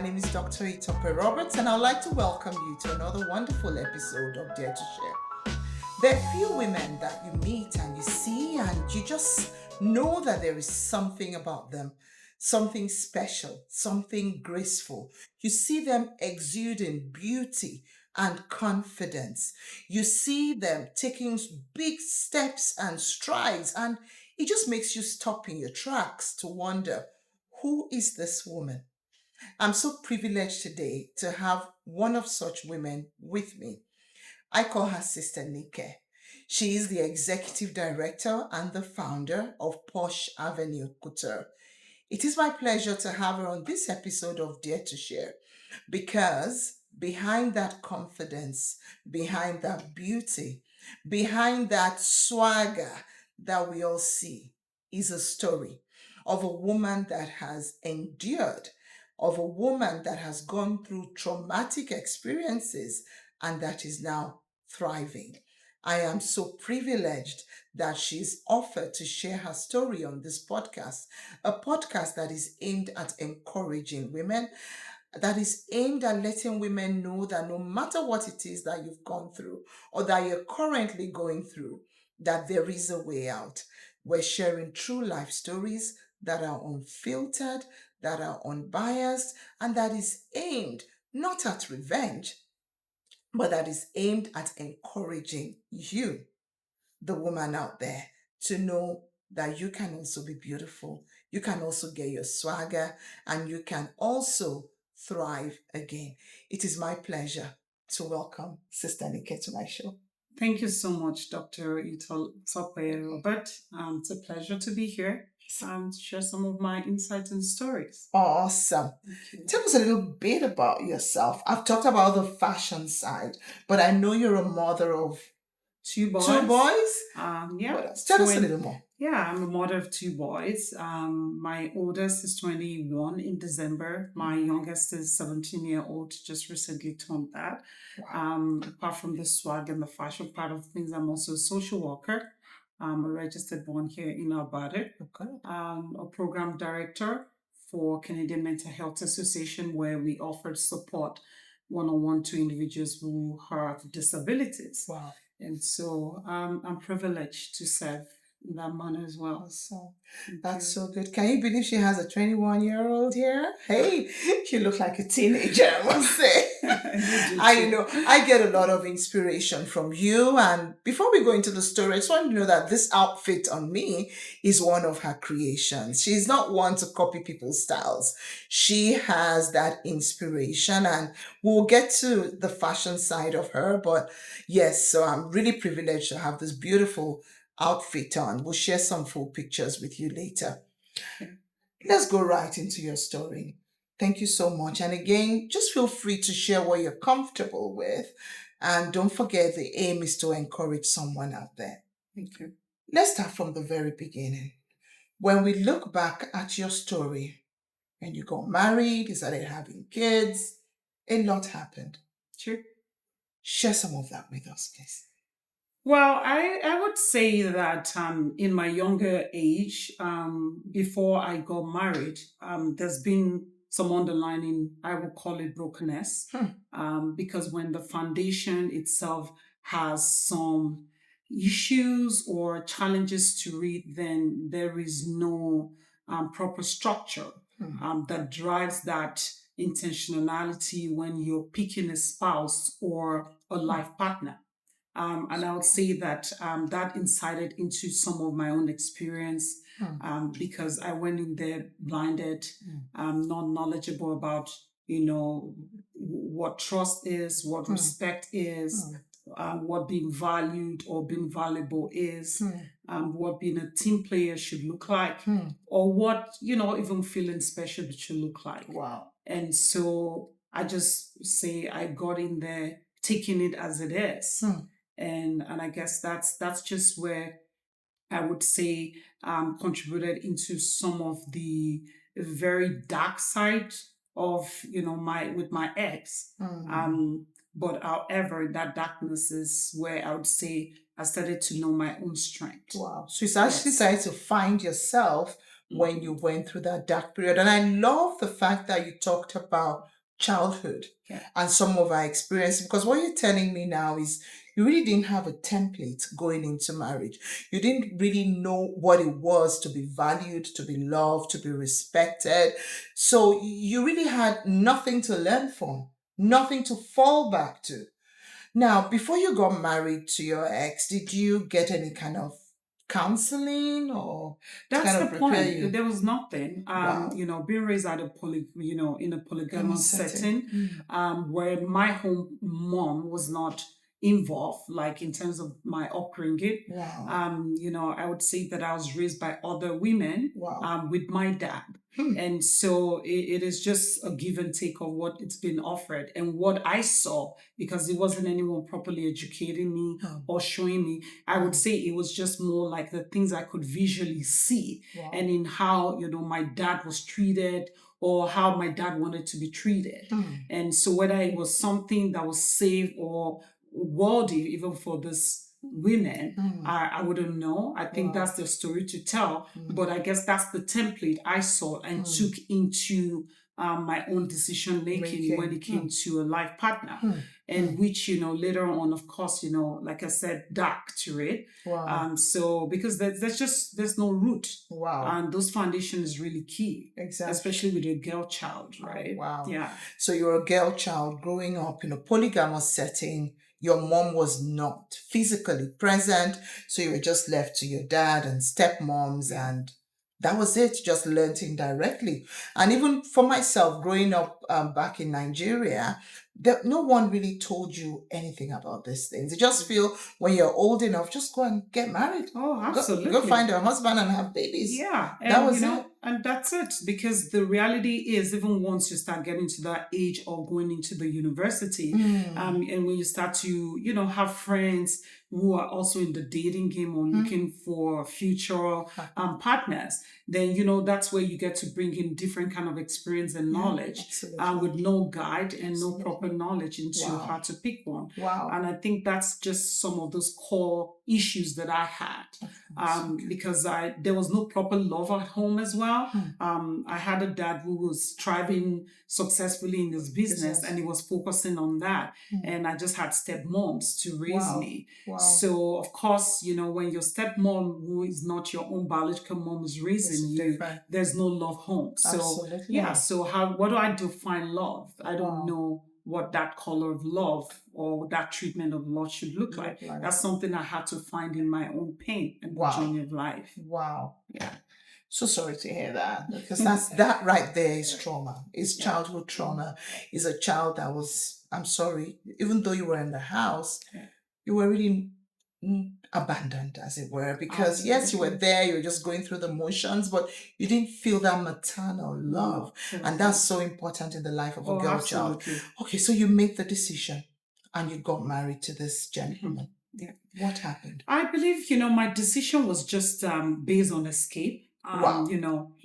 My name is Dr. Itope Roberts, and I'd like to welcome you to another wonderful episode of Dare to Share. There are few women that you meet and you see, and you just know that there is something about them, something special, something graceful. You see them exuding beauty and confidence. You see them taking big steps and strides, and it just makes you stop in your tracks to wonder, who is this woman? I'm so privileged today to have one of such women with me. I call her Sister Nikki. She is the executive director and the founder of Posh Avenue Couture. It is my pleasure to have her on this episode of Dare to Share because behind that confidence, behind that beauty, behind that swagger that we all see is a story of a woman that has endured, of a woman that has gone through traumatic experiences and that is now thriving. I am so privileged that she's offered to share her story on this podcast, a podcast that is aimed at encouraging women, that is aimed at letting women know that no matter what it is that you've gone through or that you're currently going through, that there is a way out. We're sharing true life stories that are unfiltered, that are unbiased, and that is aimed not at revenge, but that is aimed at encouraging you, the woman out there, to know that you can also be beautiful, you can also get your swagger, and you can also thrive again. It is my pleasure to welcome Sister Nikki to my show. Thank you so much, Dr. Itope Robert. It's a pleasure to be here and share some of my insights and stories. Awesome. Tell us a little bit about yourself. I've talked about the fashion side, but I know you're a mother of Two boys. two boys. Yeah. What else? Tell us a little more. Yeah, I'm a mother of two boys. My oldest is 21 in December. My youngest is 17-year-old, just recently turned that. Apart from the swag and the fashion part of things, I'm also a social worker. I'm a registered one here in Alberta. Okay. A program director for Canadian Mental Health Association, where we offered support one-on-one to individuals who have disabilities. Wow. And so I'm privileged to serve in that manner as well. So that's so good. Can you believe she has a 21-year-old here? Hey, she looks like a teenager, I must say. I get a lot of inspiration from you. And before we go into the story, I just want you to know that this outfit on me is one of her creations. She's not one to copy people's styles. She has that inspiration, and we'll get to the fashion side of her. But yes, so I'm really privileged to have this beautiful outfit on. We'll share some full pictures with you later. Let's go right into your story. Thank you so much. And again, just feel free to share what you're comfortable with. And don't forget, the aim is to encourage someone out there. Thank you. Let's start from the very beginning. When we look back at your story, when you got married, you started having kids, a lot happened. Sure. Share some of that with us, please. Well, I would say that in my younger age, before I got married, there's been some underlining, I would call it brokenness, because when the foundation itself has some issues or challenges to it, then there is no proper structure that drives that intentionality when you're picking a spouse or a life partner. And I would say that that incited into some of my own experience because I went in there blinded, not knowledgeable about, what trust is, what respect is, what being valued or being valuable is, what being a team player should look like, or what, even feeling special should look like. Wow. And so I just say I got in there taking it as it is. And I guess that's just where I would say contributed into some of the very dark side of my ex. But however, that darkness is where I would say I started to know my own strength. Wow. So it's actually started to find yourself when you went through that dark period. And I love the fact that you talked about childhood Yeah. and some of our experience, because what you're telling me now is you really didn't have a template going into marriage. You didn't really know what it was to be valued, to be loved, to be respected. So you really had nothing to learn from, nothing to fall back to. Now, before you got married to your ex, did you get any kind of counseling or to That's kind the of prepare point. you? There was nothing. Wow. Being raised at in a Gamma polygamous setting. setting, where my home mom was not involved, like in terms of my upbringing. Wow. I would say that I was raised by other women, Wow. with my dad. And so it is just a give and take of what it's been offered and what I saw, because it wasn't anyone properly educating me or showing me. I would say it was just more like the things I could visually see, Wow. and in how, my dad was treated or how my dad wanted to be treated. And so whether it was something that was safe or worthy, even for this women, I wouldn't know. I think Wow. that's the story to tell. But I guess that's the template I saw and took into my own decision making when it came to a life partner. And which, later on, of course, like I said, dark to it. Wow. So because there's no root. Wow. And those foundation is really key. Exactly. Especially with a girl child, right? Wow. Yeah. So you're a girl child growing up in a polygamous setting. Your mom was not physically present, so you were just left to your dad and stepmoms, and that was it. Just learned indirectly. And even for myself, growing up back in Nigeria, no one really told you anything about these things. You just feel when you're old enough, just go and get married. Oh, absolutely. Go find a husband and have babies. Yeah. And, that was it. And that's it. Because the reality is, even once you start getting to that age of going into the university, and when you start to, have friends who are also in the dating game or looking for future partners, then, that's where you get to bring in different kind of experience and knowledge, with no guide and no proper knowledge into how to pick one. Wow. And I think that's just some of those core issues that I had, because there was no proper love at home as well. I had a dad who was thriving successfully in his business and he was focusing on that. And I just had stepmoms to raise me. Wow. So of course, when your stepmom, who is not your own biological mom, is raising you, there's no love home. So Absolutely. yeah, so what do I define love? I don't know what that color of love or that treatment of love should look like. That's something I had to find in my own pain and the journey of life. Wow. Yeah. So sorry to hear that, because that right there is trauma. It's childhood trauma. It's a child that was, I'm sorry, even though you were in the house, you were really abandoned, as it were, because yes, you were there, you were just going through the motions, but you didn't feel that maternal love. And that's so important in the life of a girl child. Okay, so you made the decision and you got married to this gentleman. Yeah. What happened? I believe, my decision was just based on escape. Wow.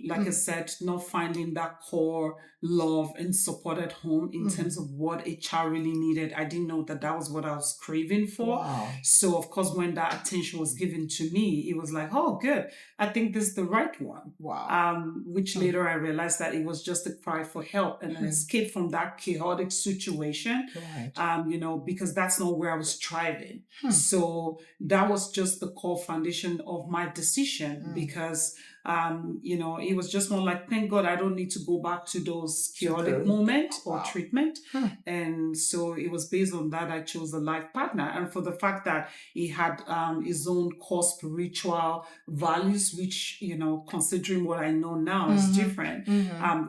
Like I said, not finding that core love and support at home in terms of what a child really needed. I didn't know that was what I was craving for. Wow. So of course, when that attention was given to me, it was like, oh, good. I think this is the right one. Wow. Which later I realized that it was just a cry for help and an escape from that chaotic situation. Right. Because that's not where I was thriving. So that was just the core foundation of my decision, because it was just more like, thank God I don't need to go back to those chaotic moments or treatment. And so it was based on that I chose a life partner. And for the fact that he had his own core spiritual values, which, considering what I know now is different,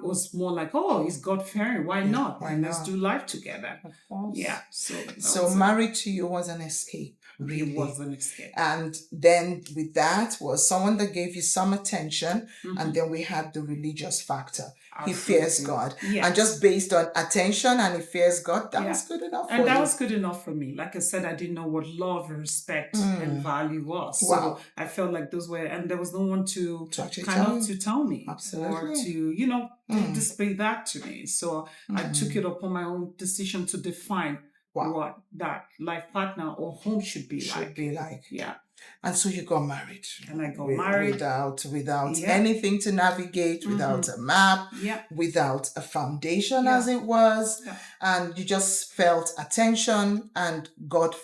was more like, oh, he's God-fearing. Why not? And let's do life together. Of course. Yeah. So married to you was an escape. Really. It was an escape. And then with that was someone that gave you some attention, and then we had the religious factor. Absolutely. He fears God. Yes. And just based on attention and he fears God, that was good enough for you. And that was good enough for me. Like I said, I didn't know what love, respect, and value was. So I felt like those were, and there was no one to tell me. Absolutely. Or to, display that to me. So I took it upon my own decision to define what that life partner or home should be like. Yeah. And so you got married. And I got married. Without Yeah. anything to navigate, without a map, Yeah. without a foundation Yeah. as it was. Yeah. And you just felt attention, and God,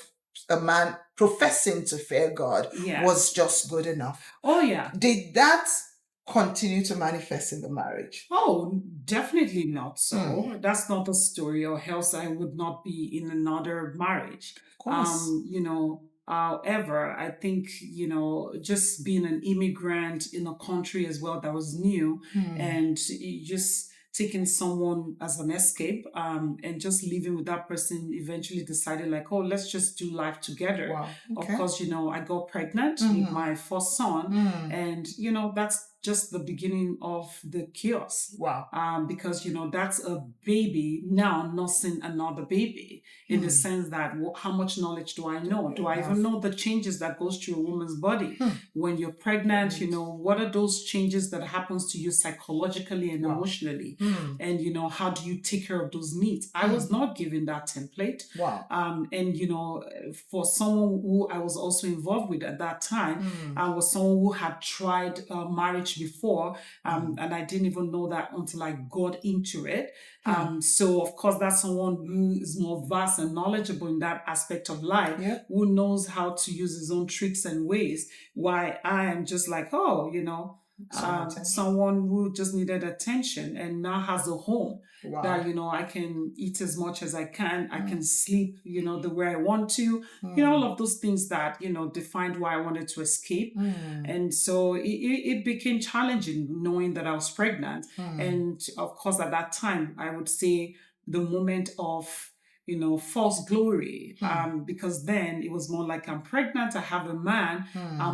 a man professing to fear God, Yes. was just good enough. Oh, yeah. Did that continue to manifest in the marriage? Oh, definitely not so. That's not the story, or else I would not be in another marriage. Of course. However, I think, just being an immigrant in a country as well that was new, and just taking someone as an escape, and just living with that person, eventually decided like, oh, let's just do life together. Wow. Okay. Of course, I got pregnant with my first son, and that's just the beginning of the chaos. Wow. Because that's a baby now nursing another baby, in the sense that how much knowledge do I know? Do I even know the changes that goes through a woman's body when you're pregnant? What are those changes that happens to you psychologically and emotionally? And how do you take care of those needs? I was not given that template. Wow. And for someone who I was also involved with at that time, I was someone who had tried marriage before, and I didn't even know that until I got into it. So of course, that's someone who is more vast and knowledgeable in that aspect of life, who knows how to use his own tricks and ways. Why I am just like, someone who just needed attention and now has a home. Wow. That I can eat as much as I can, I can sleep the way I want to, all of those things that defined why I wanted to escape. And so it became challenging knowing that I was pregnant. And of course, at that time, I would say the moment of false glory, because then it was more like, I'm pregnant, I have a man,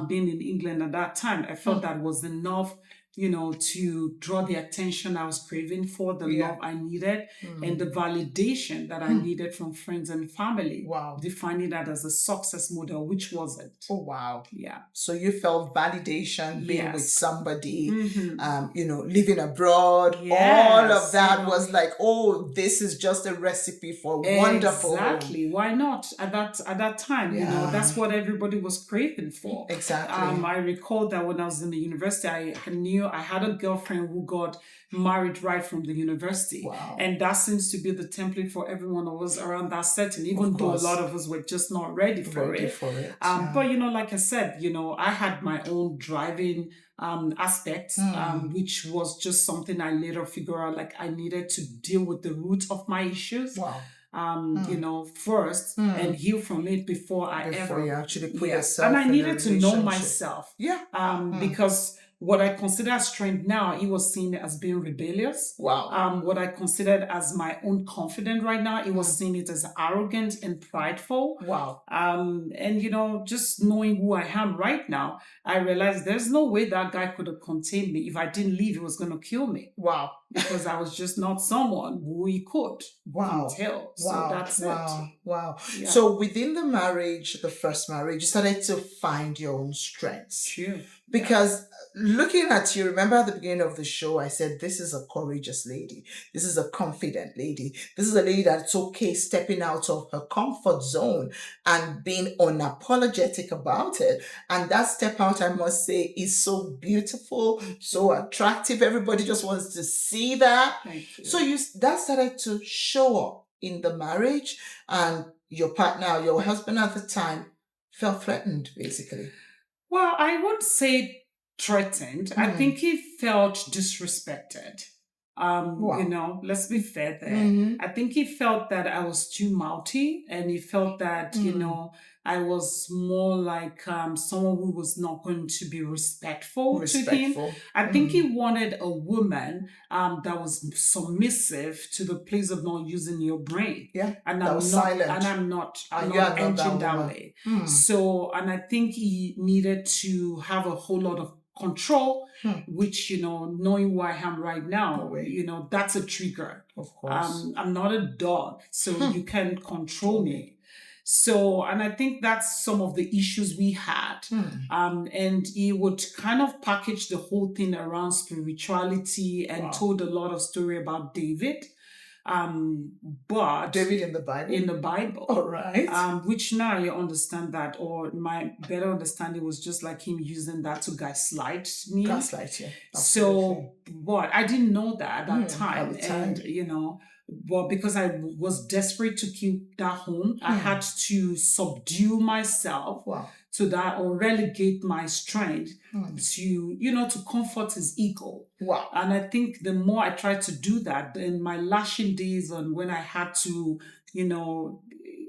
being in England at that time, I felt that was enough to draw the attention I was craving for, the love I needed, and the validation that I needed from friends and family. Wow. Defining that as a success model, which wasn't. Oh, wow. Yeah. So you felt validation being with somebody, living abroad, all of that was like, oh, this is just a recipe for wonderful. Exactly. Why not? At that time, that's what everybody was craving for. Exactly. I recall that when I was in the university, I knew I had a girlfriend who got married right from the university. Wow. And that seems to be the template for every one of us around that setting, even though a lot of us were just not ready for it. But like I said, I had my own driving aspects, which was just something I later figured out, like I needed to deal with the root of my issues. Wow. First and heal from it before you actually put yourself and I in needed to know myself. Yeah. Because what I consider as strength now, it was seen as being rebellious. Wow. What I considered as my own confidence right now, it was seen it as arrogant and prideful. Wow. And just knowing who I am right now, I realized there's no way that guy could have contained me. If I didn't leave, he was going to kill me. Wow. Because I was just not someone who he could tell. So that's it. Wow. Yeah. So within the marriage, the first marriage, you started to find your own strengths. Sure. Because looking at you, remember at the beginning of the show, I said, this is a courageous lady. This is a confident lady. This is a lady that's okay stepping out of her comfort zone and being unapologetic about it. And that step out, I must say, is so beautiful, so attractive. Everybody just wants to see that. Thank you. So that started to show up in the marriage, and your partner, your husband at the time, felt threatened, basically. Well, I wouldn't say threatened. I think he felt disrespected. Let's be fair there. I think he felt that I was too mouthy, and he felt that, I was more like someone who was not going to be respectful to him. I think he wanted a woman that was submissive to the place of not using your brain. Yeah, and I'm not silent. And I'm not engine that way. So, and I think he needed to have a whole lot of control, which, knowing who I am right now, that's a trigger. Of course. I'm not a dog, so you can't control me. So, and I think that's some of the issues we had. And he would kind of package the whole thing around spirituality and told a lot of story about David. But David in the Bible? In the Bible. All right. Which now you understand that, or my better understanding was just like him using that to gaslight me. Gaslight, yeah. So, but I didn't know that at that time. At the time. And, but because I was desperate to keep that home, I had to subdue myself to that, or relegate my strength to, to comfort his ego. Wow. And I think the more I tried to do that, in my lashing days and when I had to,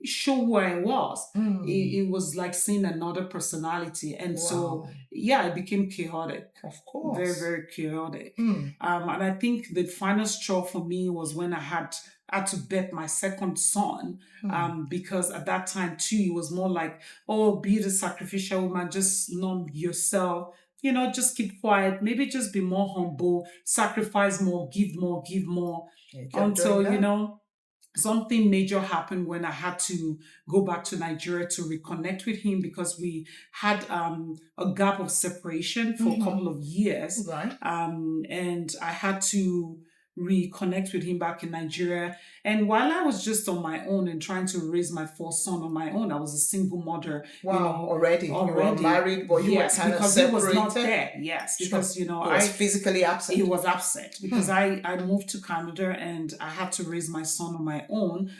show who I was, it was like seeing another personality. And so, it became chaotic. Of course. Very, very chaotic. And I think the final straw for me was when I had to bet my second son, because at that time too, it was more like, oh, be the sacrificial woman, just numb yourself, just keep quiet, maybe just be more humble, sacrifice more, give more, until, something major happened when I had to go back to Nigeria to reconnect with him, because we had a gap of separation for a couple of years. Right. And I had to reconnect with him back in Nigeria. And while I was just on my own and trying to raise my first son on my own, I was a single mother. Wow, already. You were married, but you were kind of separated. Because he was not there. Yes, because, he was physically absent. He was absent because I moved to Canada and I had to raise my son on my own,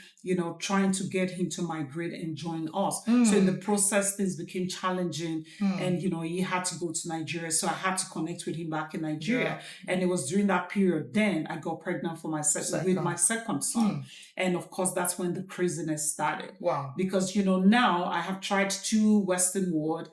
trying to get him to migrate and join us. So in the process, things became challenging and, he had to go to Nigeria. So I had to connect with him back in Nigeria. Yeah. And it was during that period then I got pregnant with my second son. And of course, that's when the craziness started. Wow. Because, now I have tried 2 Western world,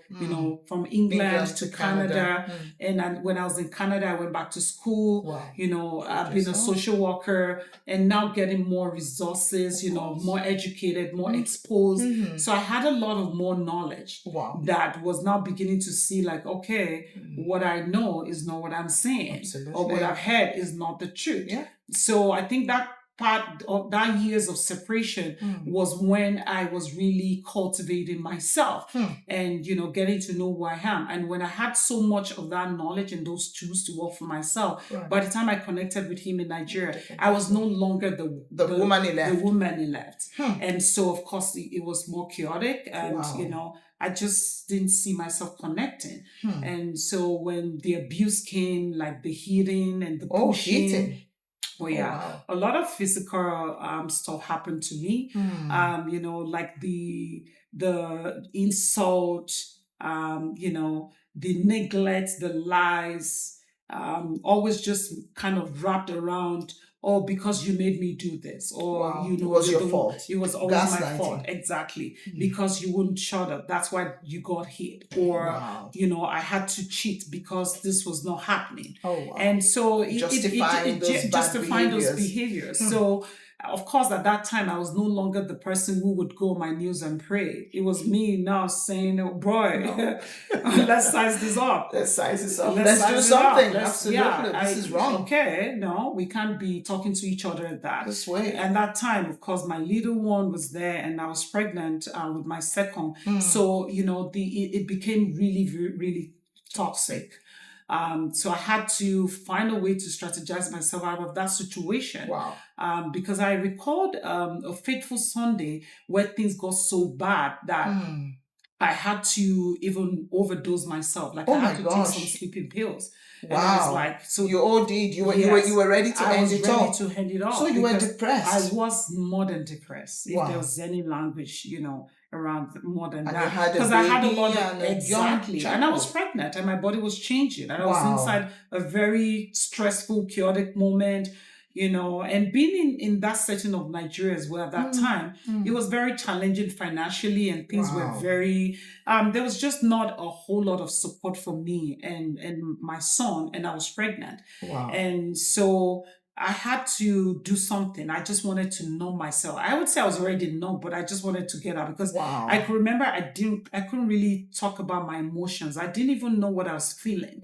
from England to Canada. And when I was in Canada, I went back to school. Wow. I've been a social worker and now getting more resources, more educated, more exposed. So I had a lot of more knowledge that was now beginning to see like, okay, what I know is not what I'm saying. Absolutely. Or what I've heard is not the truth. Yeah. So I think that part of that years of separation was when I was really cultivating myself and, getting to know who I am. And when I had so much of that knowledge and those tools to work for myself, by the time I connected with him in Nigeria, I was no longer the woman he left. The woman he left. And so, of course, it was more chaotic and, I just didn't see myself connecting. And so when the abuse came, like the hitting and the pushing, a lot of physical stuff happened to me. Like the insult, the neglect, the lies, always just kind of wrapped around, oh, because you made me do this, or it was your fault. It was always my fault, exactly, because you wouldn't shut up. That's why you got hit, or I had to cheat because this was not happening. And so justifying those behaviors. So of course, at that time, I was no longer the person who would go on my knees and pray. It was me now saying, oh boy, let's size this up. Let's size this up. Let's do something. Absolutely. This is wrong. Okay, no, we can't be talking to each other this way. And that time, of course, my little one was there and I was pregnant with my second. So, it became really, really toxic. So I had to find a way to strategize myself out of that situation. Because I recalled a fateful Sunday where things got so bad that I had to even overdose myself. Like I had to take some sleeping pills. And I was like, so you all did. You were ready to end it off. I was ready to end it off. So you were depressed. I was more than depressed. If there was any language, around more than and that, because I had a lot of exactly, and I was pregnant, and my body was changing, and I was inside a very stressful, chaotic moment, and being in that setting of Nigeria as well at that time, it was very challenging financially, and things were very. There was just not a whole lot of support for me and my son, and I was pregnant, and so I had to do something. I just wanted to numb myself. I would say I was already numb, but I just wanted to get out because I could remember I couldn't really talk about my emotions. I didn't even know what I was feeling.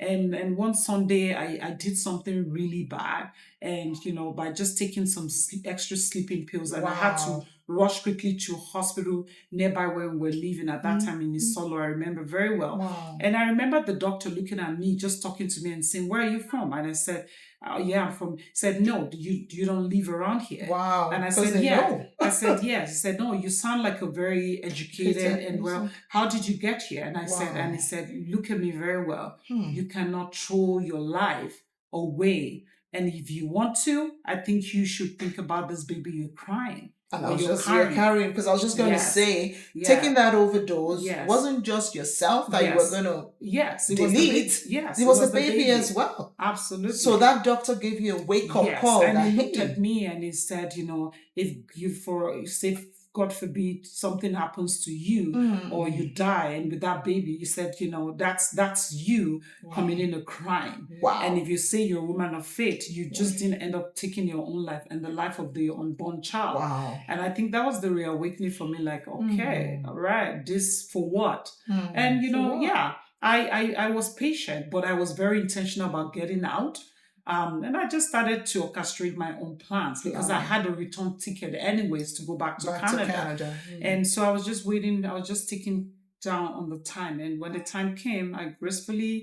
And one Sunday I did something really bad. and by just taking some extra sleeping pills, and I had to Wow. rush quickly to hospital nearby where we were living at that time in Isolo. I remember very well. Wow. And I remember the doctor looking at me, just talking to me and saying, "Where are you from?" And I said, "Oh, yeah, I'm from." He said, "No, you don't live around here." Wow. And I Because said, they "Yeah." know. I said, "Yes." He said, "No, you sound like a very educated and well. How did you get here?" And I said, and he said, "Look at me very well. You cannot throw your life away. And if you want to, I think you should think about this baby you're crying." And or I was you're just carrying. carrying, because I was just going to Yes. say, Yeah. taking that overdose Yes. wasn't just yourself that you were going to Yes, it delete. was the baby. Yes, it was the baby as well. Absolutely. So that doctor gave you a wake-up Yes, call. and that, he looked hey, at me and he said, if you say, God forbid, something happens to you or you die, and with that baby, you said, that's you committing a crime. Wow. And if you say you're a woman of faith, you just didn't end up taking your own life and the life of the unborn child. Wow. And I think that was the reawakening for me, like, okay, all right, this for what? And yeah, I was patient, but I was very intentional about getting out. And I just started to orchestrate my own plans because I had a return ticket anyways to go back to Canada. And so I was just waiting. I was just ticking down on the time. And when the time came, I gracefully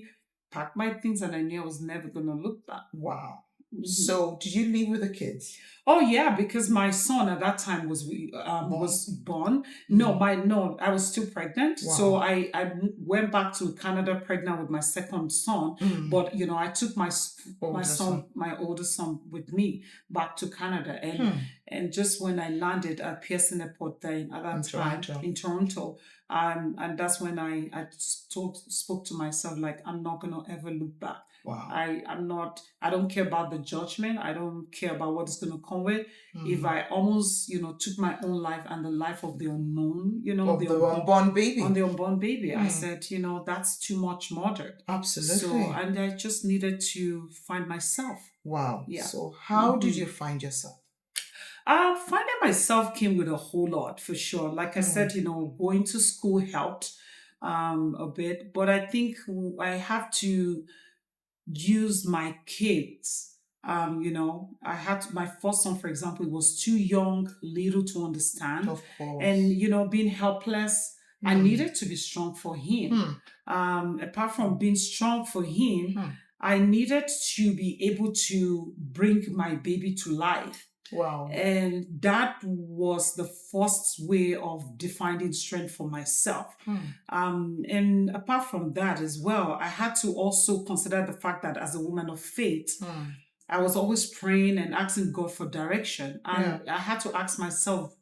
packed my things and I knew I was never going to look back. Wow. So did you leave with the kids? Oh yeah, because my son at that time was born. No, I was still pregnant. Wow. So I went back to Canada pregnant with my second son. But I took my older son with me back to Canada, and just when I landed at Pearson Airport there at that time in Toronto, and that's when I spoke to myself, like, I'm not gonna ever look back. Wow. I don't care about the judgment. I don't care about what it's going to come with. If I almost, took my own life and the life of the unknown, of the unborn baby. On the unborn baby. I said, that's too much murder. Absolutely. So, and I just needed to find myself. Wow. Yeah. So how did you find yourself? Finding myself came with a whole lot, for sure. Like I said, going to school helped a bit. But I think I have to use my kids. I had my first son, for example, was too young, little to understand. Of course. And, being helpless, I needed to be strong for him. Apart from being strong for him, I needed to be able to bring my baby to life. Wow. And that was the first way of defining strength for myself. And apart from that as well, I had to also consider the fact that as a woman of faith, I was always praying and asking God for direction. And I had to ask myself,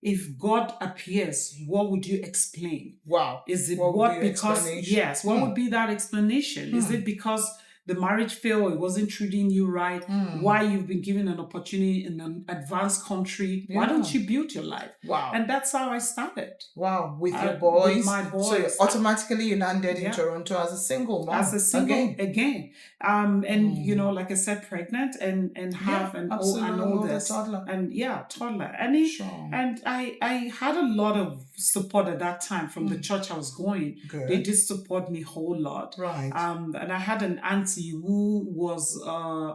if God appears, what would you explain? Wow. Is it what because yes, what would be that explanation? Is it because the marriage failed, it wasn't treating you right, why you've been given an opportunity in an advanced country, why don't you build your life? Wow. And that's how I started. Wow, with your boys. With my boys. So automatically you landed in Toronto as a single mom. As a single again. And like I said, pregnant and have an oldest. Toddler. And toddler. And I had a lot of support at that time from the church I was going. Good. They did support me a whole lot. Right. And I had an auntie who was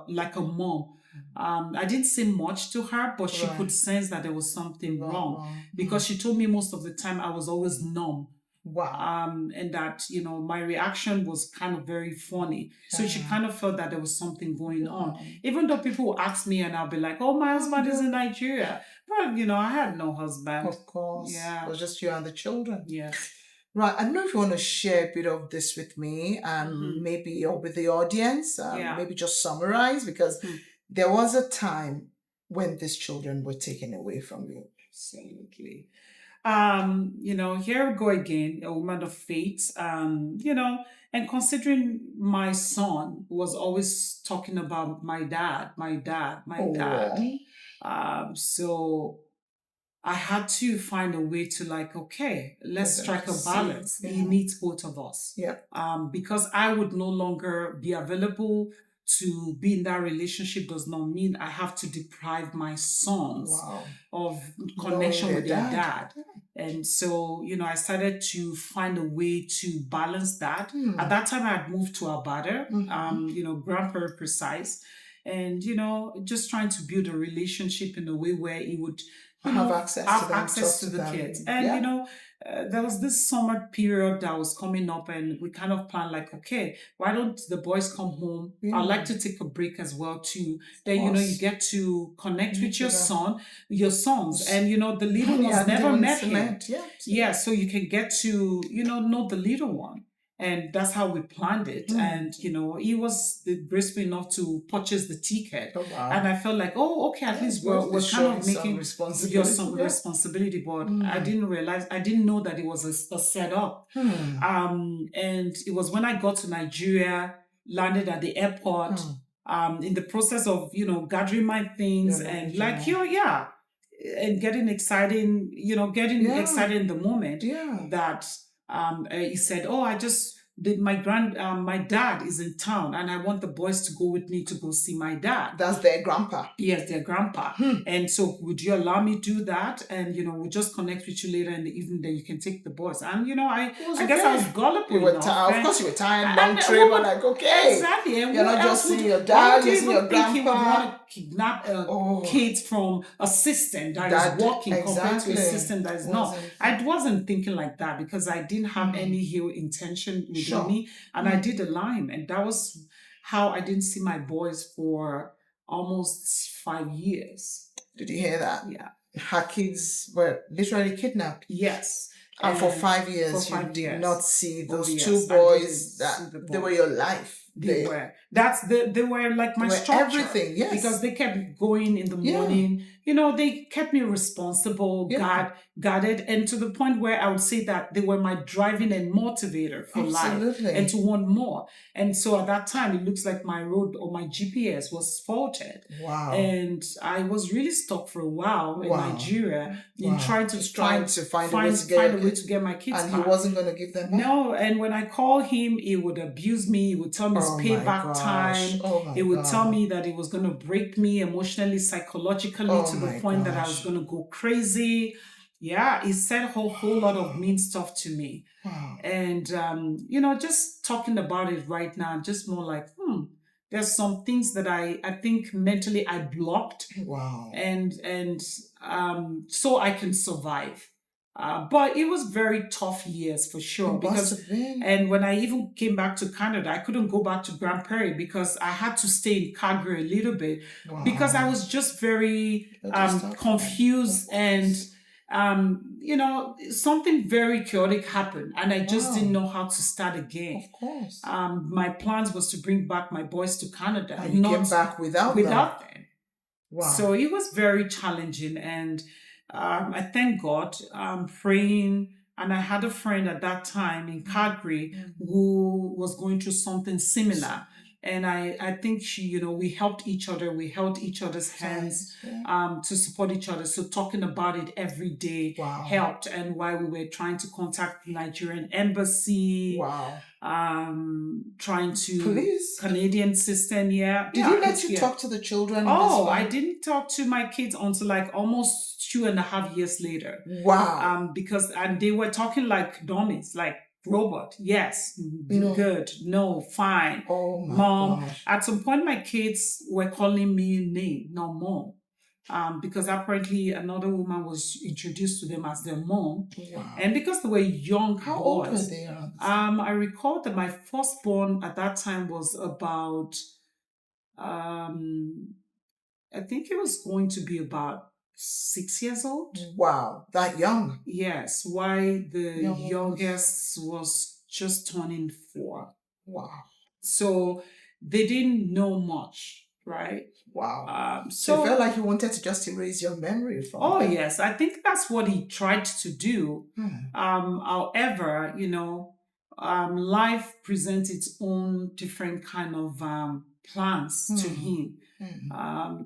like a mom. I didn't say much to her, but she could sense that there was something wrong because she told me most of the time I was always numb. Wow. And that, my reaction was kind of very funny. So she kind of felt that there was something going on. Even though people will ask me and I'll be like, oh, my husband is in Nigeria. But, I had no husband. Of course. Yeah. It was just you and the children. Yes. Right. I don't know if you want to share a bit of this with me, maybe, or with the audience, maybe just summarize, because there was a time when these children were taken away from you. Absolutely. Here we go again, a woman of faith, and considering my son was always talking about my dad. So I had to find a way to okay, let's strike a balance. He needs both of us. Yeah. Because I would no longer be available to be in that relationship does not mean I have to deprive my sons of connection with their dad. And so, I started to find a way to balance that. At that time, I had moved to Albada, Grand Prairie precise. and just trying to build a relationship in a way where he would Have access to have them, access talk to to the them. kids. And Yeah. there was this summer period that was coming up, and we kind of planned like, okay, why don't the boys come home? I'd like to take a break as well too. Then you course. get to connect Meet with your with them. son, your sons, and the little You ones hadn't never even met him. met. Yeah. Yeah, so you can get to know the little one. And that's how we planned it. And he was graceful enough to purchase the ticket. Oh, wow. And I felt like, oh, okay, at least we're kind showing of some making responsibility. some Yeah. responsibility. But I didn't know that it was a setup. And it was when I got to Nigeria, landed at the airport, in the process of gathering my things and like and getting excited, excited in the moment that he said, oh, I just did my dad is in town and I want the boys to go with me to go see my dad. That's their grandpa. Yes, their grandpa. And so would you allow me to do that? And we'll just connect with you later in the evening, then you can take the boys. And I guess I was gullible enough. Of course you were tired, long trip, and like, okay. Exactly. And you're not just seeing your dad, you're seeing your grandpa. He would want to kidnap kids from a system that is working compared to a system that is not. I wasn't thinking like that because I didn't have any ill intention within me. And I did align him. And that was how I didn't see my boys for almost 5 years. Did you hear that? Yeah. Her kids were literally kidnapped. Yes. And for 5 years, you did not see those two boys. They were your life. They were. They were like my structure. Everything, yes. Because they kept going in the morning. They kept me responsible, guarded, and to the point where I would say that they were my driving and motivator for life and to want more. And so at that time, it looks like my road or my GPS was faulted. Wow. And I was really stuck for a while in Nigeria in trying to find a way to get my kids back. And he wasn't going to give them back? No, and when I called him, he would abuse me. He would tell me it's payback time. He would tell me that he was going to break me emotionally, psychologically to the point that I was going to go crazy. Yeah, he said a whole lot of mean stuff to me. Wow. And, just talking about it right now, just more like, there's some things that I think mentally I blocked. Wow. And so I can survive. But it was very tough years for sure. And when I even came back to Canada, I couldn't go back to Grand Prairie because I had to stay in Calgary a little bit because I was just very confused and something very chaotic happened and I just didn't know how to start again. Of course. My plans was to bring back my boys to Canada. And you came back without them. Wow. So it was very challenging and I thank God, praying, and I had a friend at that time in Calgary who was going through something similar. And I think we helped each other. We held each other's hands to support each other. So talking about it every day helped. And while we were trying to contact the Nigerian embassy, trying to Canadian system, Did you let you talk to the children? I didn't talk to my kids until like almost 2.5 years later. Wow. Because they were talking like dummies, like robot. Yes. Good. No. Fine. Oh my Mom. gosh. At some point, my kids were calling me name, not mom. Because apparently another woman was introduced to them as their mom. Wow. And because they were young boys. How old were they? I recall that my firstborn at that time was about, I think it was going to be about 6 years old. Wow, that young. Yes, why the youngest was just turning 4. Wow. So they didn't know much, right? Wow. So it felt like he wanted to just erase your memory from them. Yes, I think that's what he tried to do. However, life presents its own different kind of plans to him.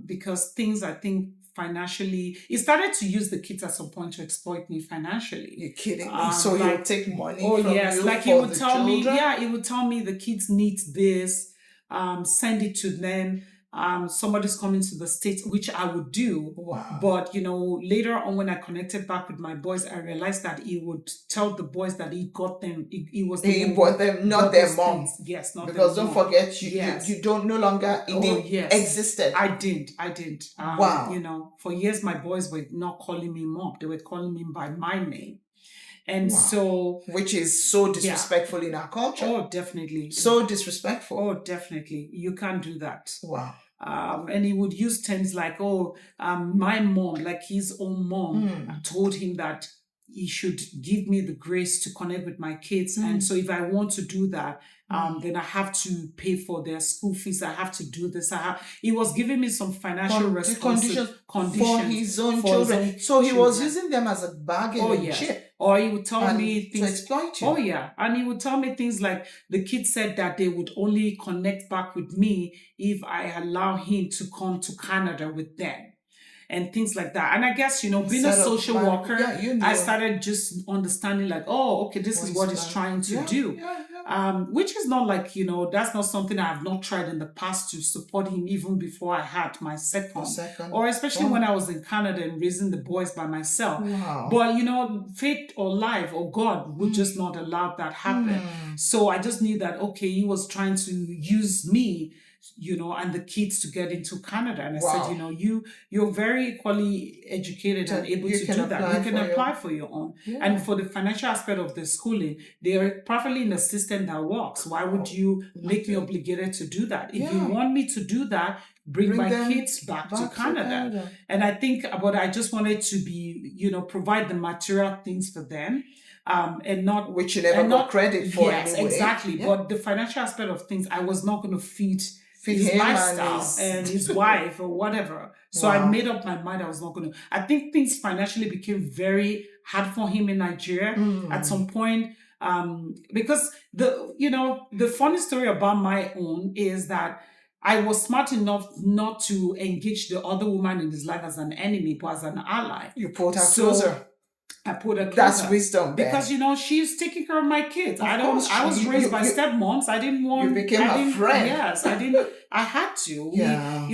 Because things, I think, financially, he started to use the kids at some point to exploit me financially. You're kidding me? So he would take money from you like for he would the tell children? me, he would tell me the kids need this, send it to them. somebody's coming to the States, which I would do. Wow. But, later on when I connected back with my boys, I realized that he would tell the boys that he got them, he was the He one bought who them, not bought their those mom. things. Yes, not Because their don't mom. forget, Yes. you don't no longer, it didn't existed. I didn't. Wow. For years, my boys were not calling me mom. They were calling me by my name. And Wow. so, which is so disrespectful in our culture. oh, definitely. So disrespectful. Oh, definitely. You can't do that. Wow. And he would use terms like, my mom, like his own mom, told him that he should give me the grace to connect with my kids. And so if I want to do that, then I have to pay for their school fees. I have to do this. He was giving me some financial conditions for his own children. So he was using them as a bargaining chip. Or he would tell me things to exploit you. Oh yeah, and he would tell me things like the kid said that they would only connect back with me if I allow him to come to Canada with them. And things like that. And I guess, being a social worker, I started just understanding like, oh, okay, this is what he's trying to do. Which is not like, that's not something I have not tried in the past to support him even before I had my second. Or especially when I was in Canada and raising the boys by myself. Wow. But, fate or life or God would just not allow that happen. So I just knew that, okay, he was trying to use me, and the kids to get into Canada. And I said, you're very equally educated and able to do that. You can apply for your own. Yeah. And for the financial aspect of the schooling, they are perfectly in a system that works. Why would you make me obligated to do that? If you want me to do that, bring my kids back to Canada. And I think, but I just wanted to be, provide the material things for them. And not which you never got credit for. Yes, anyway. Exactly. Yeah. But the financial aspect of things, I was not going to feed his lifestyle and his wife or whatever. So I made up my mind I was not going to. I think things financially became very hard for him in Nigeria at some point. Because the funny story about my own is that I was smart enough not to engage the other woman in his life as an enemy, but as an ally. You pulled her closer. I put her closer. That's wisdom, then. Because she's taking care of my kids. I was raised by stepmoms. I didn't want. You became a friend. Yes, I didn't. I had to. Yeah.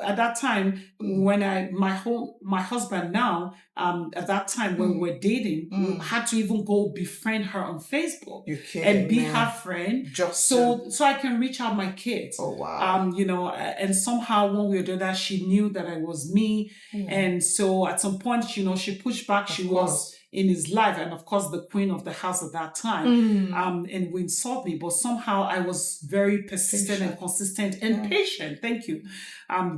At that time when my husband now, at that time when we were dating, we had to even go befriend her on Facebook and be her friend, just so I can reach out my kids. Oh wow. And somehow one way or the other, she knew that I was me, and so at some point, she pushed back. She was in his life, and of course the queen of the house at that time, and would insult me, but somehow I was very persistent and consistent and patient. Thank you.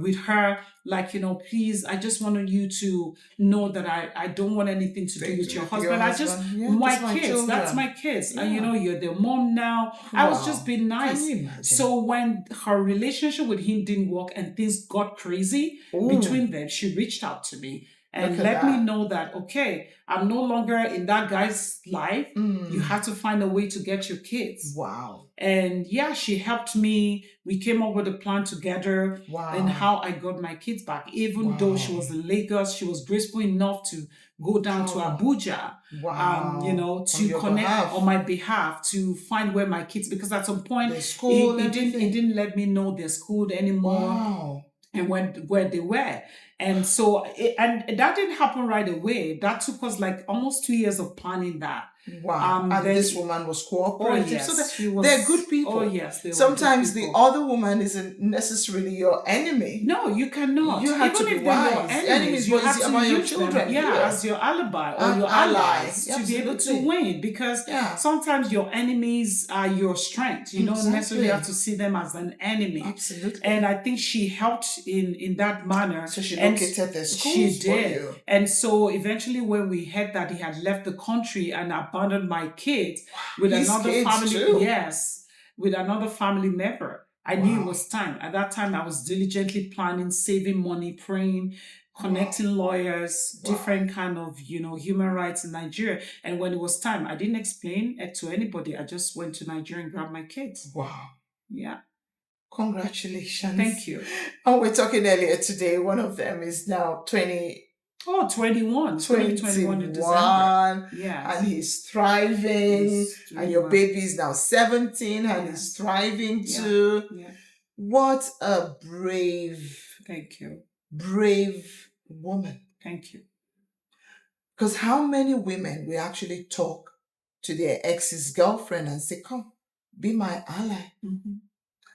With her, like, please, I just wanted you to know that I don't want anything to do with your husband. I just my kids. That's my kids. And you're their mom now. Wow. I was just being nice. Can you imagine? So when her relationship with him didn't work and things got crazy between them, she reached out to me and let me know that, okay, I'm no longer in that guy's life. You have to find a way to get your kids. Wow. And she helped me. We came up with a plan together and how I got my kids back. Even though she was in Lagos, she was graceful enough to go down to Abuja, to connect on my behalf to find where my kids, because at some point he didn't let me know their school anymore and where they were. And so, and that didn't happen right away. That took us like almost 2 years of planning that. Wow. And then, this woman was cooperative. Oh, yes, so they're good people. Oh, yes. Sometimes the other woman isn't necessarily your enemy. No, you cannot. You have to be wise. Enemies, you have to use your children. As your alibi or your allies to be able to win. Because sometimes your enemies are your strength. You don't necessarily have to see them as an enemy. Absolutely. And I think she helped in that manner. So she located the schools. She did. For you. And so eventually when we heard that he had left the country and abandoned my kids with another family, with another family member, I knew it was time. At that time, I was diligently planning, saving money, praying, connecting lawyers, different kind of, human rights in Nigeria. And when it was time, I didn't explain it to anybody. I just went to Nigeria and grabbed my kids. Wow. Yeah. Congratulations. Thank you. And we're talking earlier today. One of them is now 21 in December. Yes. And he's thriving. And your baby is now 17 and he's thriving too. Yeah. What a brave, Thank you. brave woman. Thank you. Because how many women will actually talk to their ex's girlfriend and say, come, be my ally? Mm-hmm.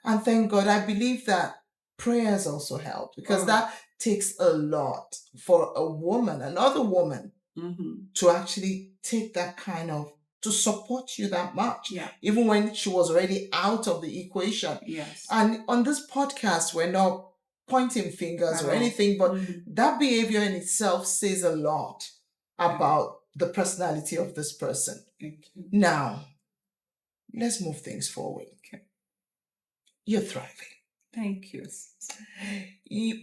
And thank God, I believe that prayers also help because that takes a lot for a woman, another woman, to actually take that kind of, to support you that much. Yeah. Even when she was already out of the equation. Yes. And on this podcast, we're not pointing fingers or anything, but that behavior in itself says a lot about the personality of this person. Thank you. Now, let's move things forward. Okay. You're thriving. Thank you.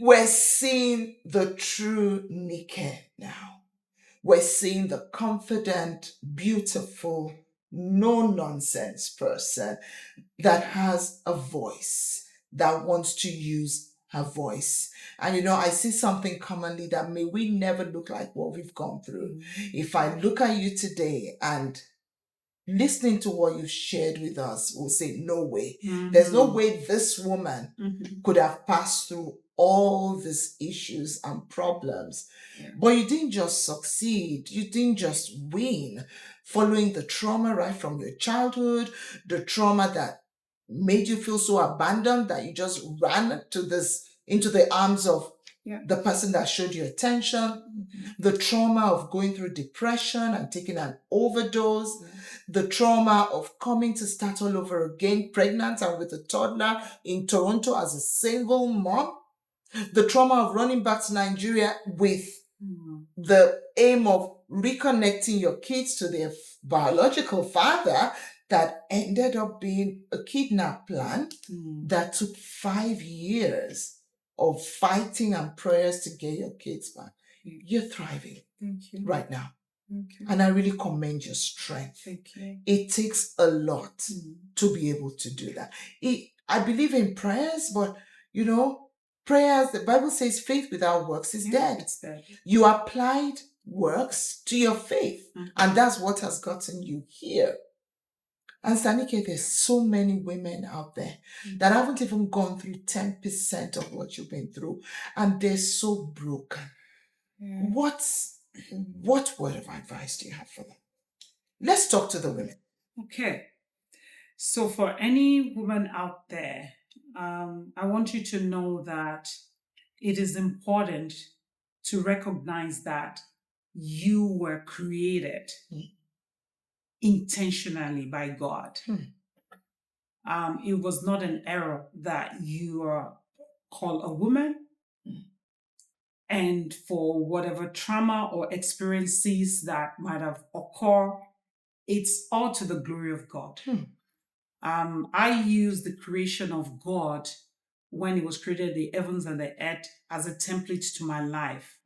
We're seeing the true Nikki now. We're seeing the confident, beautiful, no-nonsense person that has a voice, that wants to use her voice. And I see something commonly that may we never look like what we've gone through. If I look at you today and listening to what you've shared with us, we'll say, no way. There's no way this woman could have passed through all these issues and problems. But you didn't just succeed. You didn't just win. Following the trauma right from your childhood, the trauma that made you feel so abandoned that you just ran into the arms of the person that showed you attention, the trauma of going through depression and taking an overdose, the trauma of coming to start all over again, pregnant and with a toddler in Toronto as a single mom, the trauma of running back to Nigeria with the aim of reconnecting your kids to their biological father that ended up being a kidnap plan that took 5 years of fighting and prayers to get your kids back. You're thriving. Thank you. Right now. Thank you. And I really commend your strength. Thank you. It takes a lot to be able to do that. I believe in prayers, but prayers, the Bible says faith without works is dead. It's dead. You applied works to your faith, and that's what has gotten you here. And Sanike, there's so many women out there that haven't even gone through 10% of what you've been through, and they're so broken. What word of advice do you have for them? Let's talk to the women. Okay. So for any woman out there, I want you to know that it is important to recognize that you were created intentionally by God. It was not an error that you are called a woman, and for whatever trauma or experiences that might have occurred, it's all to the glory of God. I use the creation of God when He was created the heavens and the earth as a template to my life.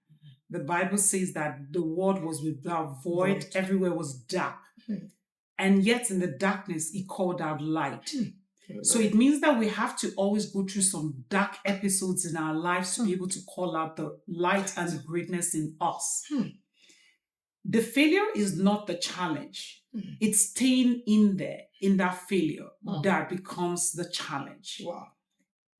The Bible says that the world was without void, everywhere was dark. And yet in the darkness, He called out light. So it means that we have to always go through some dark episodes in our lives to be able to call out the light and the greatness in us. The failure is not the challenge. It's staying in there, in that failure, that becomes the challenge. Wow.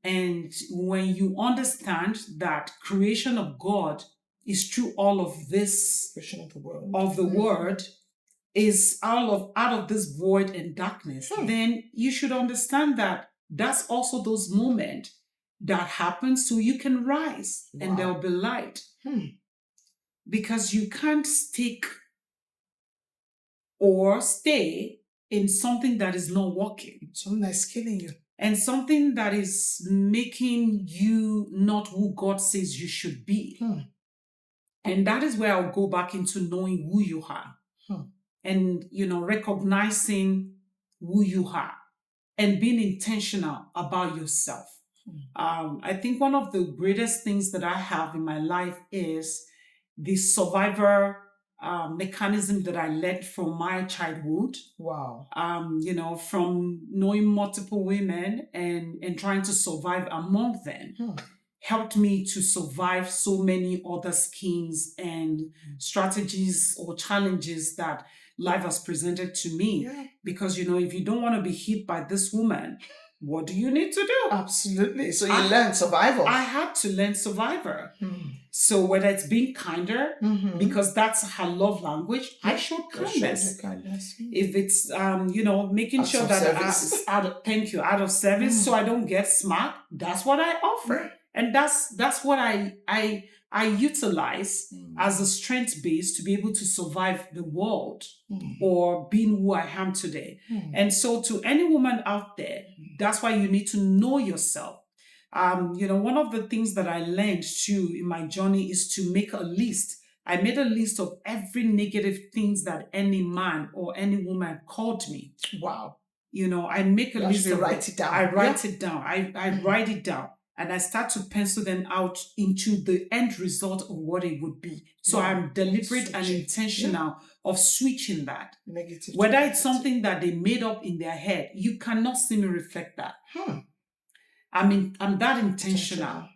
And when you understand that creation of God is through all of this, Creation of the world. of the word, is out of this void and darkness, then you should understand that that's also those moments that happen so you can rise and there'll be light. Because you can't stick or stay in something that is not working. Something that's killing you. And something that is making you not who God says you should be. And that is where I'll go back into knowing who you are. And, recognizing who you are and being intentional about yourself. I think one of the greatest things that I have in my life is the survivor mechanism that I learned from my childhood. Wow. From knowing multiple women and trying to survive among them. Helped me to survive so many other schemes and strategies or challenges that life has presented to me. Because, if you don't want to be hit by this woman, what do you need to do? Absolutely. So you learn survival. I had to learn survivor. So whether it's being kinder, because that's her love language, I showed kindness. If it's making sure that out of service, so I don't get smart, that's what I offer. And that's what I utilize as a strength base to be able to survive the world or being who I am today. And so to any woman out there, that's why you need to know yourself. One of the things that I learned too in my journey is to make a list. I made a list of every negative things that any man or any woman called me. Wow. I make a list of write it down. I write it down. I write it down. And I start to pencil them out into the end result of what it would be. So I'm deliberate and intentional of switching that. Negative. Whether it's something that they made up in their head, you cannot see me reflect that. I'm that intentional.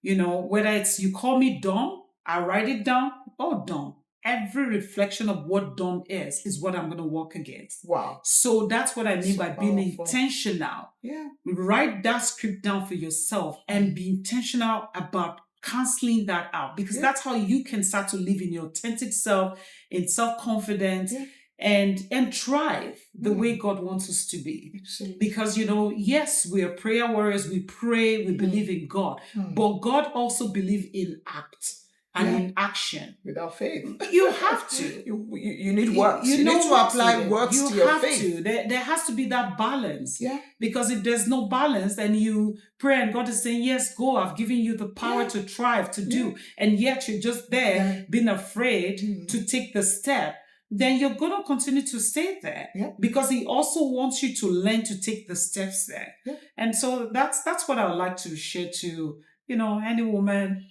Whether it's you call me dumb, I write it down. Oh, dumb. Every reflection of what dumb is what I'm going to work against. Wow. So that's what I mean by being intentional. Yeah. Write that script down for yourself and be intentional about canceling that out, because that's how you can start to live in your authentic self, in self-confidence, and thrive the way God wants us to be. Absolutely. Because, yes, we are prayer warriors, we pray, we believe in God, but God also believes in act and in action. Without faith. You have to. You need works. You need to apply works to your faith. You have to. There has to be that balance. Yeah. Because if there's no balance, then you pray and God is saying, yes, go, I've given you the power to thrive, to do. And yet you're just there being afraid to take the step. Then you're going to continue to stay there because he also wants you to learn to take the steps there. Yeah. And so that's what I would like to share to, any woman.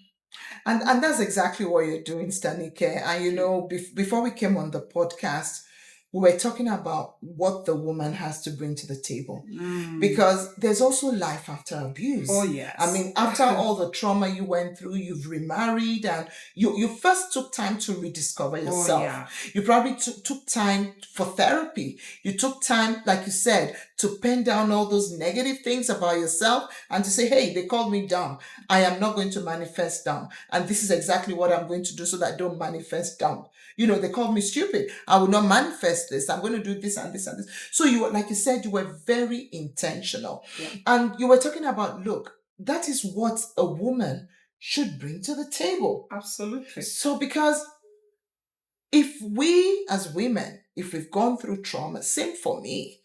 And that's exactly what you're doing, Nikki. And before we came on the podcast, we were talking about what the woman has to bring to the table. Because there's also life after abuse. Oh, yes. I mean, after all the trauma you went through, you've remarried and you first took time to rediscover yourself. Oh, yeah. You probably took time for therapy. You took time, like you said, to pen down all those negative things about yourself and to say, hey, they called me dumb. I am not going to manifest dumb. And this is exactly what I'm going to do so that I don't manifest dumb. They called me stupid. I will not manifest this. I'm going to do this and this and this. So like you said, you were very intentional. Yeah. And you were talking about, look, that is what a woman should bring to the table. Absolutely. So because if we as women, if we've gone through trauma, same for me,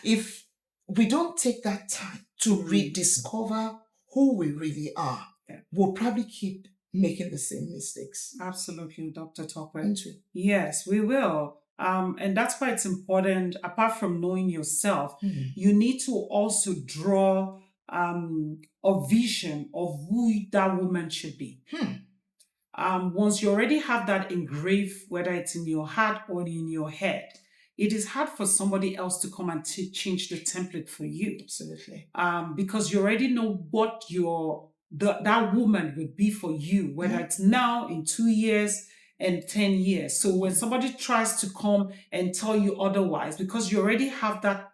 if we don't take that time to rediscover who we really are, we'll probably keep making the same mistakes. Absolutely, Dr. Tokwe. Won't we? Yes, we will. And that's why it's important, apart from knowing yourself, you need to also draw a vision of who that woman should be. Once you already have that engraved, whether it's in your heart or in your head, it is hard for somebody else to come and change the template for you. Absolutely. Because you already know what that woman would be for you, whether it's now, in 2 years, and 10 years. So when somebody tries to come and tell you otherwise, because you already have that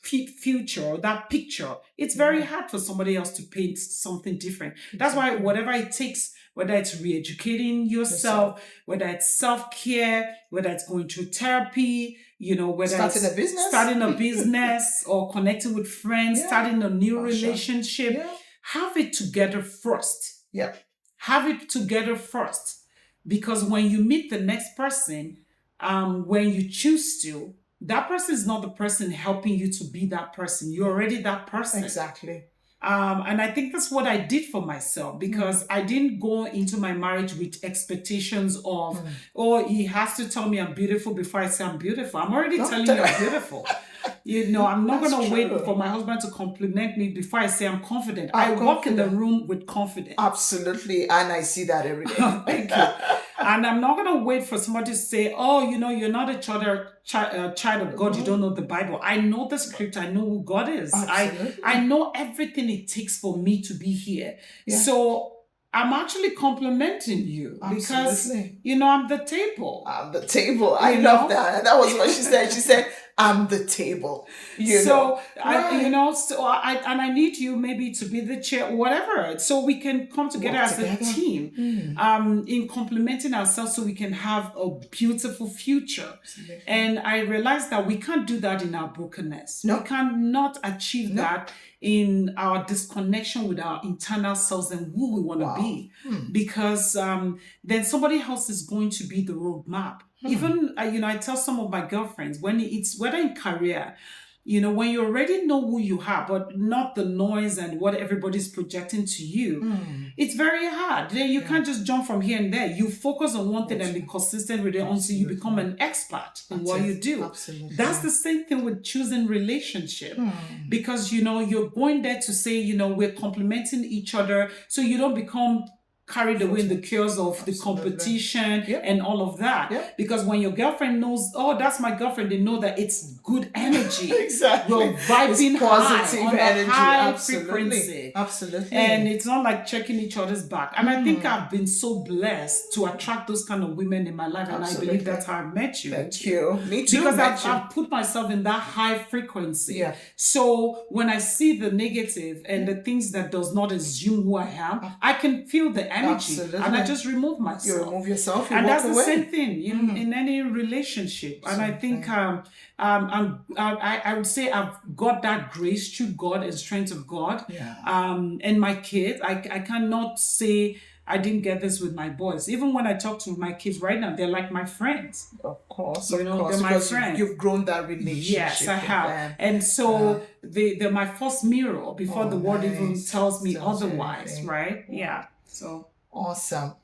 future, that picture, it's very hard for somebody else to paint something different. That's why whatever it takes, whether it's re-educating yourself, whether it's self-care, whether it's going through therapy, whether starting a business or connecting with friends, starting a new relationship, have it together first. Yeah. Have it together first. Because when you meet the next person, when you choose to, that person is not the person helping you to be that person. You're already that person. Exactly. And I think that's what I did for myself, because I didn't go into my marriage with expectations of, he has to tell me I'm beautiful before I say I'm beautiful. I'm already telling you I'm beautiful. I'm not going to wait for my husband to compliment me before I say I'm confident. I walk in the room with confidence. Absolutely. And I see that every day. Thank you. And I'm not going to wait for somebody to say, you're not a child of God. You don't know the Bible. I know the script. I know who God is. I know everything it takes for me to be here. Yeah. So I'm actually complimenting you because, I'm the table. I'm the table. I love that. And that was what she said. She said, I'm the table. I need you maybe to be the chair, whatever, so we can come together Work as together. a team, in complementing ourselves, so we can have a beautiful future. Absolutely. And I realized that we can't do that in our brokenness. No. We cannot achieve that in our disconnection with our internal selves and who we want to be, because then somebody else is going to be the roadmap. Even I tell some of my girlfriends, when it's whether in career, when you already know who you are, but not the noise and what everybody's projecting to you, it's very hard. Then you can't just jump from here and there. You focus on one thing and be consistent with it until you become an expert in what you do. Absolutely. That's the same thing with choosing relationship, because you're going there to say, we're complementing each other, so you don't become carried away in the chaos of the competition and all of that. Because when your girlfriend knows, oh, that's my girlfriend, they know that it's good energy. Exactly. You're vibing positive high on energy. a high Absolutely. frequency. Absolutely. And it's not like checking each other's back. And I think I've been so blessed to attract those kind of women in my life. And I believe that's how I met you. Thank you. Me too. Because I've put myself in that high frequency. Yeah. So when I see the negative and the things that does not assume who I am, I can feel the energy. Absolutely. And I just remove myself. You remove yourself, you and walk that's away. the same thing in any relationship. And I think I would say I've got that grace through God and strength of God. And my kids, I cannot say I didn't get this with my boys. Even when I talk to my kids right now, they're like my friends. Of course, they're my friends. You've grown that relationship. Yes, I have. Them. And so they're my first mirror before the world even tells me otherwise, right? Yeah. So Awesome.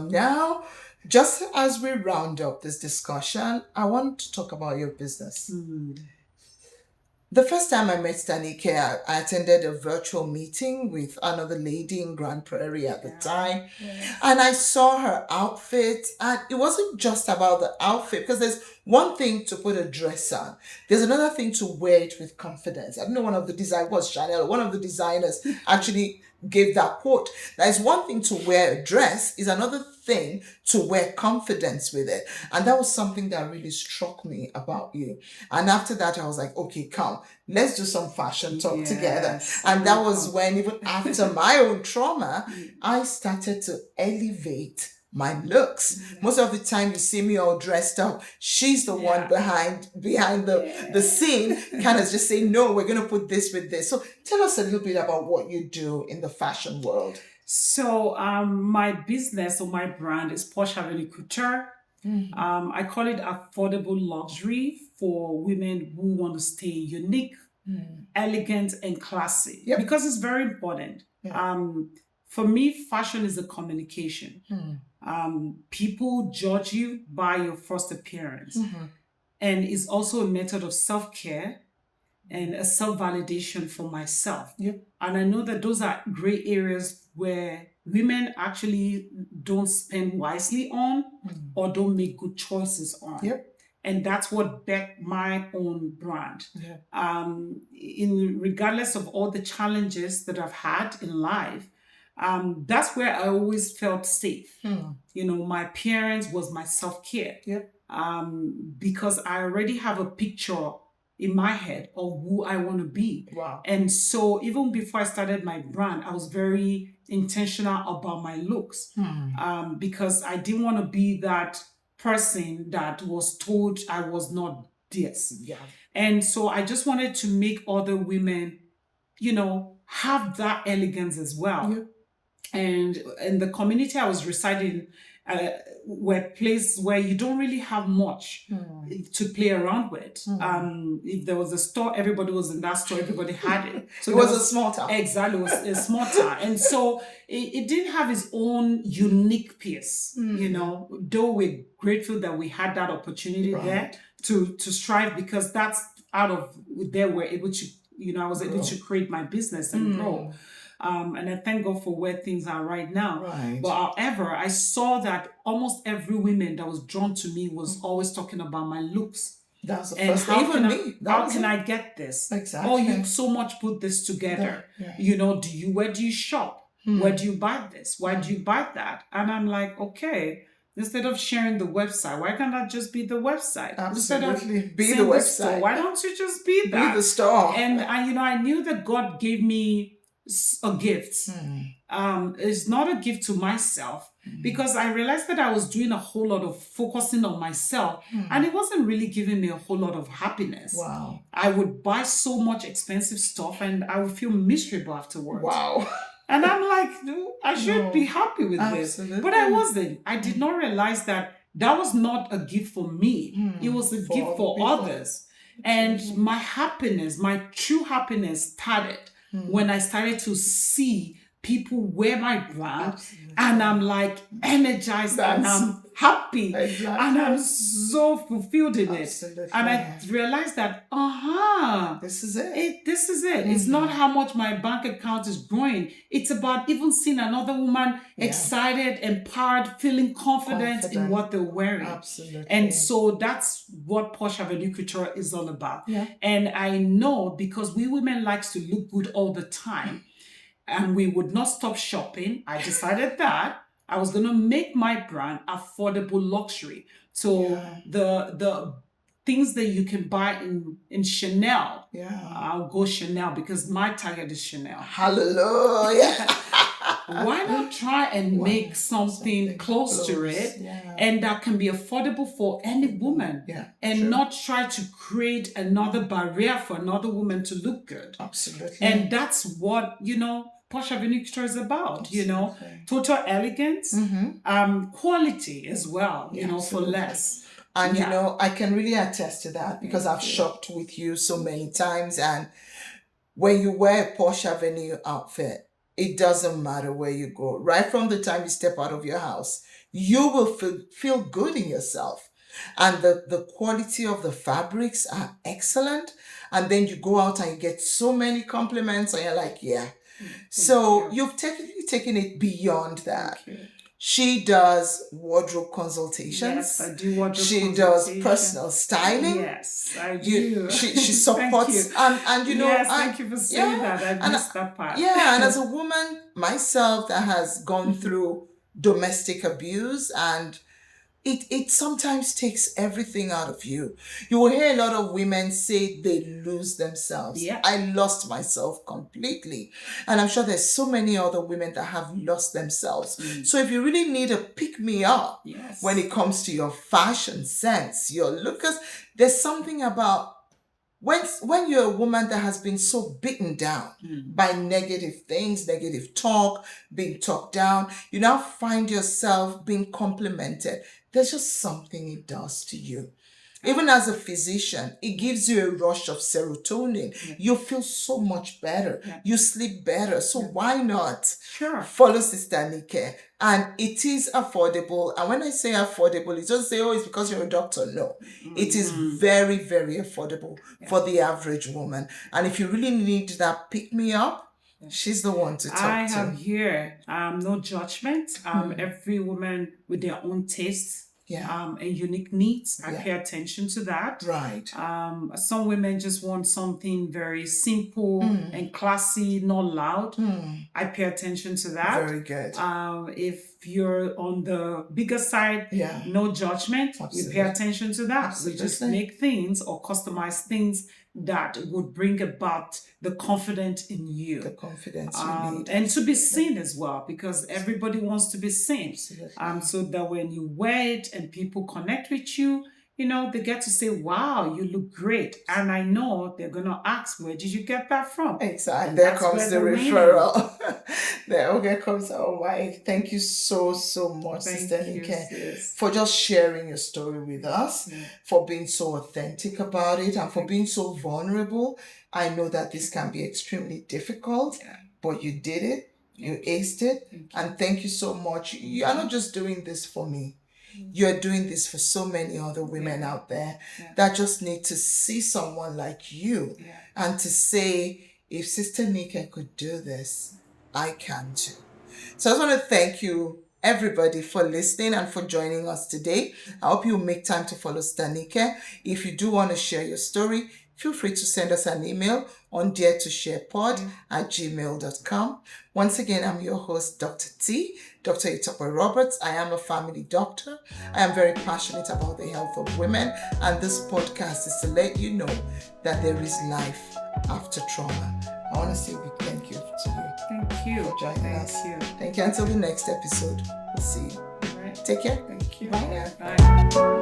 Now, just as we round up this discussion, I want to talk about your business. The first time I met Nikki, I attended a virtual meeting with another lady in Grand Prairie at the time. And I saw her outfit, and it wasn't just about the outfit, because there's one thing to put a dress on. There's another thing to wear it with confidence. I don't know, one of the designers actually gave that quote. There's one thing to wear a dress, is another thing to wear confidence with it. And that was something that really struck me about you. And after that, I was like, okay, come, let's do some fashion talk together. And that was when, even after my own trauma, I started to elevate my looks. Most of the time you see me all dressed up, she's the one behind the scene, kind of just saying, no, we're going to put this with this. So tell us a little bit about what you do in the fashion world. So my business or my brand is Posh Avenue Couture. I call it affordable luxury for women who want to stay unique, elegant, and classy. Because it's very important. For me, fashion is a communication. People judge you by your first appearance. And it's also a method of self-care and a self-validation for myself. And I know that those are gray areas where women actually don't spend wisely on or don't make good choices on. And that's what backed my own brand. Regardless of all the challenges that I've had in life, that's where I always felt safe. My appearance was my self-care. Because I already have a picture in my head of who I want to be. And so even before I started my brand, I was very intentional about my looks, because I didn't want to be that person that was told I was not this. And so I just wanted to make other women, have that elegance as well. And in the community I was residing, were places where you don't really have much to play around with. If there was a store, everybody was in that store, everybody had it. So it was a small town. Exactly, it was a small town. And so it didn't have its own unique piece, though we're grateful that we had that opportunity there to strive, because that's out of there we're able to, I was able to create my business and grow. And I thank God for where things are right now. But however, I saw that almost every woman that was drawn to me was always talking about my looks. That's the first thing. Even me. How can I get this? Exactly. Oh, you so much put this together. Where do you shop? Where do you buy this? Why do you buy that? And I'm like, okay, Instead of sharing the website, why can't that just be the website? Absolutely. Instead of Be the saying the website. store, why don't you just be that? Be the store. And I knew that God gave me a gift. It's not a gift to myself, because I realized that I was doing a whole lot of focusing on myself, and it wasn't really giving me a whole lot of happiness. Wow. I would buy so much expensive stuff and I would feel miserable afterwards. Wow. And I'm like, no, I should be happy with Absolutely. this. But I wasn't. I did not realize that that was not a gift for me. It was a gift for others. And my happiness, my true happiness started when I started to see people wear my brand. And I'm like energized and I'm happy. And I'm so fulfilled in it. And I realized that, this is it. This is it. It's not how much my bank account is growing. It's about even seeing another woman excited, empowered, feeling confident in what they're wearing. Absolutely. And so that's what Posh Avenue Couture is all about. And I know, because we women likes to look good all the time, and we would not stop shopping, I decided that I was going to make my brand affordable luxury. So the things that you can buy in Chanel, I'll go Chanel, because my target is Chanel. Hallelujah. Why not try and make something close to it, and that can be affordable for any woman, and not try to create another barrier for another woman to look good. Absolutely. And that's what, Posh Avenue Couture is about, total elegance, quality as well, for less. And I can really attest to that, because I've shopped with you so many times, and when you wear a Posh Avenue outfit, it doesn't matter where you go. Right from the time you step out of your house, you will feel good in yourself. And the quality of the fabrics are excellent. And then you go out and you get so many compliments, and you're like, So you've technically taken it beyond that. She does wardrobe consultations. Yes, I do wardrobe She does personal styling. Yes, I do. She supports and Yes, thank you for saying that. I missed that part. And as a woman myself that has gone through domestic abuse, and it sometimes takes everything out of you. You will hear a lot of women say they lose themselves. I lost myself completely. And I'm sure there's so many other women that have lost themselves. So if you really need a pick-me-up when it comes to your fashion sense, your look, because there's something about when you're a woman that has been so beaten down by negative things, negative talk, being talked down, you now find yourself being complimented. There's just something it does to you. Even as a physician, it gives you a rush of serotonin. You feel so much better. You sleep better. So why not follow Sister Nikki? And it is affordable. And when I say affordable, it doesn't say, it's because you're a doctor. No. It is very, very affordable for the average woman. And if you really need that pick-me-up, she's the one to talk to. I have here no judgment. Every woman with their own tastes. And unique needs. I pay attention to that. Right. Some women just want something very simple and classy, not loud. I pay attention to that. Very good. If you're on the bigger side, no judgment. We pay attention to that. Absolutely. We just make things or customize things that would bring about the confidence in you. The confidence you need. And to be seen as well, because everybody wants to be seen. So that when you wear it and people connect with you, they get to say, wow, you look great. And I know they're going to ask, where did you get that from? Exactly. There comes the referral. There comes, thank you so much, Sister Nikki, for just sharing your story with us, for being so authentic about it, and for being so vulnerable. I know that this can be extremely difficult, but you did it. You aced it. And thank you so much. You are not just doing this for me. You're doing this for so many other women out there that just need to see someone like you and to say, if Sister Nikki could do this, I can too. So I just want to thank you, everybody, for listening and for joining us today. I hope you make time to follow Sister Nikki. If you do want to share your story, feel free to send us an email on daretosharepod@gmail.com. Once again, I'm your host, Dr. T, Dr. Itope Roberts. I am a family doctor. I am very passionate about the health of women, and this podcast is to let you know that there is life after trauma. I want to say a big thank you to you. Thank you For joining us. Thank you. Thank you. Until the next episode, we'll see you. All right. Take care. Thank you. Bye now. Bye.